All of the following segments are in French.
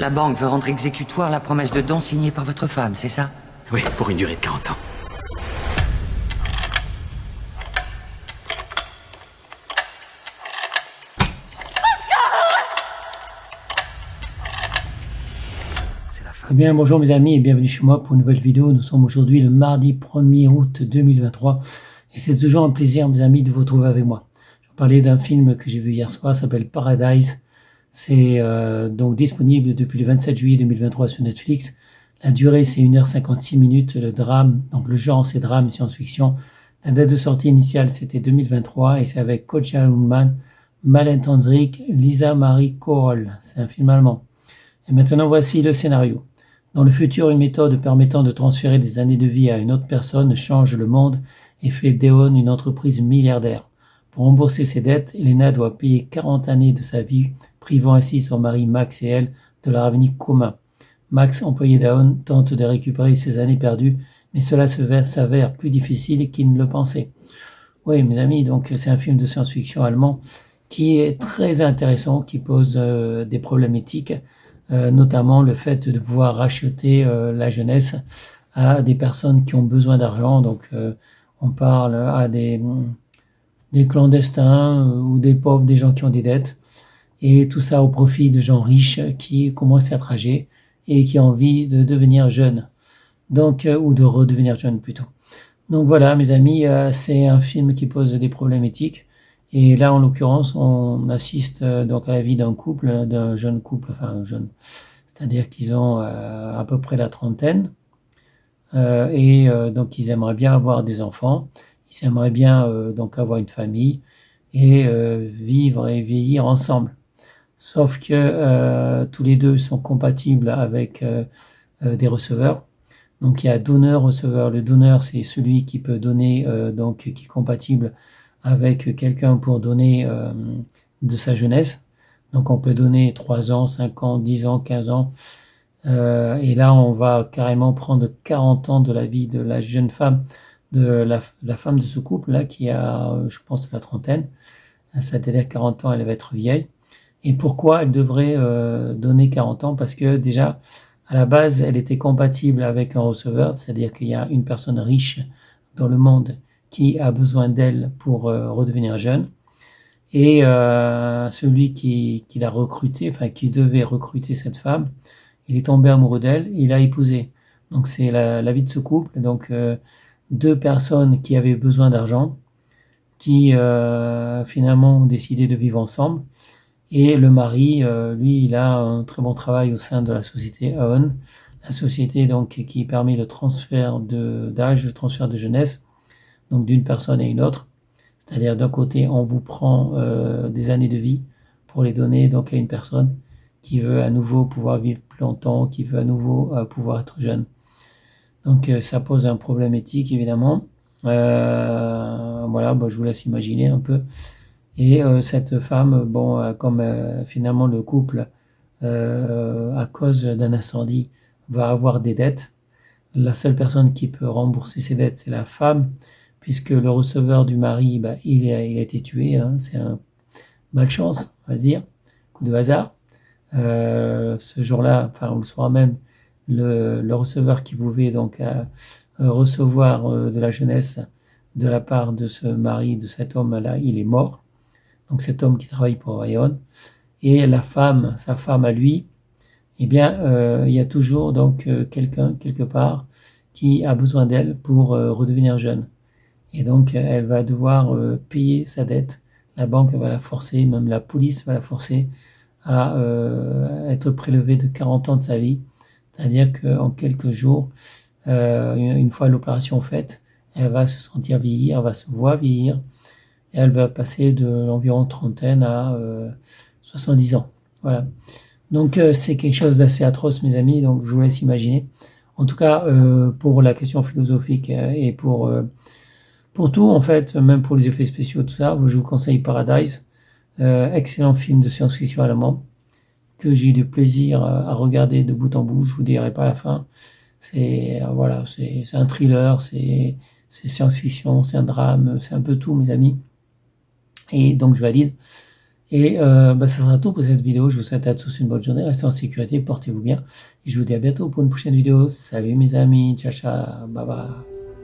La banque veut rendre exécutoire la promesse de don signée par votre femme, c'est ça? Oui, pour une durée de 40 ans. Eh bien, bonjour mes amis et bienvenue chez moi pour une nouvelle vidéo. Nous sommes aujourd'hui le mardi 1er août 2023 et c'est toujours un plaisir mes amis de vous retrouver avec moi. Je vais vous parler d'un film que j'ai vu hier soir, ça s'appelle Paradise. C'est donc disponible depuis le 27 juillet 2023 sur Netflix. La durée c'est 1h56 minutes, le drame, donc le genre c'est drame et science-fiction. La date de sortie initiale c'était 2023 et c'est avec Katja Ullmann, Malin Tandrik, Lisa Marie Kohl. C'est un film allemand. Et maintenant voici le scénario. Dans le futur, une méthode permettant de transférer des années de vie à une autre personne change le monde et fait d'E.ON une entreprise milliardaire. Pour rembourser ses dettes, Elena doit payer 40 années de sa vie, privant ainsi son mari Max et elle de leur avenir commun. Max, employé d'E.ON, tente de récupérer ses années perdues, mais cela s'avère plus difficile qu'il ne le pensait. Oui, mes amis, donc c'est un film de science-fiction allemand qui est très intéressant, qui pose des problèmes éthiques. Notamment le fait de pouvoir racheter la jeunesse à des personnes qui ont besoin d'argent. Donc on parle à des clandestins ou des pauvres, des gens qui ont des dettes. Et tout ça au profit de gens riches qui commencent à être âgés et qui ont envie de devenir jeunes. Donc, ou de redevenir jeunes plutôt. Donc voilà mes amis, c'est un film qui pose des problèmes éthiques. Et là, en l'occurrence, on assiste donc à la vie d'un couple, d'un jeune couple, enfin jeune, c'est-à-dire qu'ils ont à peu près la trentaine, et donc ils aimeraient bien avoir des enfants, ils aimeraient bien donc avoir une famille et vivre et vieillir ensemble. Sauf que tous les deux sont compatibles avec des receveurs. Donc il y a donneur-receveur. Le donneur, c'est celui qui peut donner, donc qui est compatible avec quelqu'un pour donner de sa jeunesse. Donc on peut donner 3 ans, 5 ans, 10 ans, 15 ans. Et là, on va carrément prendre 40 ans de la vie de la jeune femme, de la femme de ce couple-là, qui a, je pense, la trentaine. C'est-à-dire 40 ans, elle va être vieille. Et pourquoi elle devrait donner 40 ans? Parce que déjà, à la base, elle était compatible avec un receveur, c'est-à-dire qu'il y a une personne riche dans le monde qui a besoin d'elle pour redevenir jeune. Et celui qui l'a recruté, enfin qui devait recruter cette femme, il est tombé amoureux d'elle et il l'a épousée. Donc c'est la vie de ce couple. Donc deux personnes qui avaient besoin d'argent, qui finalement ont décidé de vivre ensemble. Et le mari, lui, il a un très bon travail au sein de la société E.ON, la société donc qui permet le transfert d'âge, le transfert de jeunesse, donc d'une personne à une autre. C'est-à-dire d'un côté, on vous prend des années de vie pour les donner donc à une personne qui veut à nouveau pouvoir vivre plus longtemps, qui veut à nouveau pouvoir être jeune. Donc ça pose un problème éthique évidemment. Voilà, bon, je vous laisse imaginer un peu. Et cette femme, bon, comme finalement le couple, à cause d'un incendie, va avoir des dettes. La seule personne qui peut rembourser ses dettes, c'est la femme, puisque le receveur du mari, bah, il a été tué. Hein, c'est un malchance, on va dire, coup de hasard. Ce jour-là, enfin le soir même, le receveur qui pouvait donc recevoir de la jeunesse de la part de ce mari, de cet homme-là, il est mort. Donc cet homme qui travaille pour E.ON. Et la femme, sa femme à lui, eh bien, il y a toujours donc quelqu'un, quelque part, qui a besoin d'elle pour redevenir jeune. Et donc, elle va devoir payer sa dette. La banque va la forcer, même la police va la forcer à être prélevée de 40 ans de sa vie. C'est-à-dire qu'en quelques jours, une fois l'opération faite, elle va se sentir vieillir, elle va se voir vieillir. Et elle va passer de l'environ trentaine à 70 ans. Voilà. Donc c'est quelque chose d'assez atroce, mes amis, donc je vous laisse imaginer. En tout cas, pour la question philosophique et pour tout, en fait, même pour les effets spéciaux, tout ça, je vous conseille Paradise. Excellent film de science-fiction allemand que j'ai eu du plaisir à regarder de bout en bout, je vous dirai pas la fin. C'est voilà, c'est un thriller, c'est science-fiction, c'est un drame, c'est un peu tout, mes amis. Et donc je valide. Et ça sera tout pour cette vidéo. Je vous souhaite à tous une bonne journée. Restez en sécurité, portez-vous bien. Et je vous dis à bientôt pour une prochaine vidéo. Salut mes amis, ciao ciao, bye bye.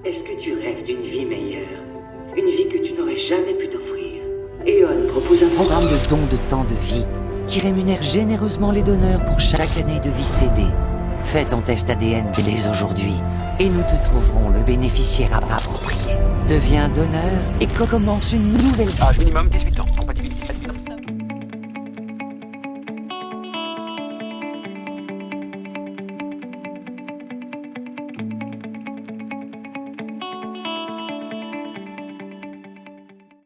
Est-ce que tu rêves d'une vie meilleure? Une vie que tu n'aurais jamais pu t'offrir? E.ON propose un Programme de don de temps de vie qui rémunère généreusement les donneurs pour chaque année de vie cédée. Fais ton test ADN dès aujourd'hui et nous te trouverons le bénéficiaire approprié. Deviens donneur et commence une nouvelle vie. Âge minimum 18 ans.